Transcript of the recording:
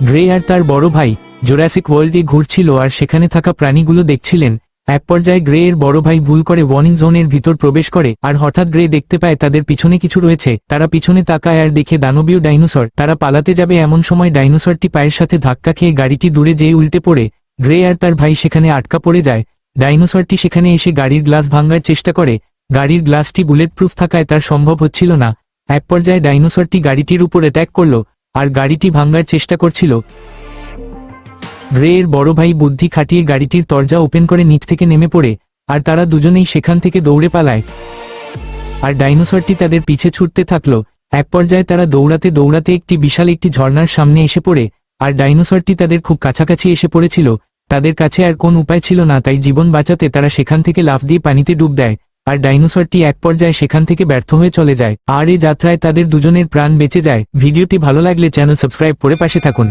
Grey আর তার বড় ভাই জুরাসিক ওয়ার্ল্ডে ঘুরছিল আর সেখানে থাকা প্রাণীগুলো দেখছিলেন। এক পর্যায়ে গ্রে এর বড় ভাই ভুল করে ওয়ার্নিং জোনের ভিতর প্রবেশ করে আর হঠাৎ গ্রে দেখতে পায় তাদের পিছনে কিছু রয়েছে। তারা পিছনে তাকায় আর দেখে দানবীয় ডাইনোসর। তারা পালাতে যাবে এমন সময় ডাইনোসরটি পায়ের সাথে ধাক্কা খেয়ে গাড়িটি দূরে যেয়ে উল্টে পড়ে। গ্রে আর তার ভাই সেখানে আটকা পড়ে যায়। ডাইনোসরটি সেখানে এসে গাড়ির গ্লাস ভাঙার চেষ্টা করে। গাড়ির গ্লাসটি বুলেট প্রুফ থাকায় তার সম্ভব হচ্ছিল না। এক পর্যায়ে ডাইনোসরটি গাড়িটির উপর অ্যাটাক করল আর গাড়িটি ভাঙার চেষ্টা করছিল। গ্রে এর বড় ভাই বুদ্ধি খাটিয়ে গাড়িটির দরজা ওপেন করে নিচ থেকে নেমে পড়ে আর তারা দুজনেই সেখান থেকে দৌড়ে পালায় আর ডাইনোসরটি তাদের পিছে ছুটতে থাকলো। এক পর্যায়ে তারা দৌড়াতে দৌড়াতে একটি বিশাল একটি ঝর্ণার সামনে এসে পড়ে আর ডাইনোসরটি তাদের খুব কাছাকাছি এসে পড়েছিল। তাদের কাছে আর কোন উপায় ছিল না, তাই জীবন বাঁচাতে তারা সেখান থেকে লাফ দিয়ে পানিতে ডুব দেয় আর ডাইনোসরটি এক পর্যায়ে সেখান থেকে ব্যর্থ হয়ে চলে যায়। আর এই যাত্রায় তাদের দুজনের প্রাণ বেঁচে যায়। ভিডিওটি ভালো লাগলে চ্যানেল সাবস্ক্রাইব করে পাশে থাকুন।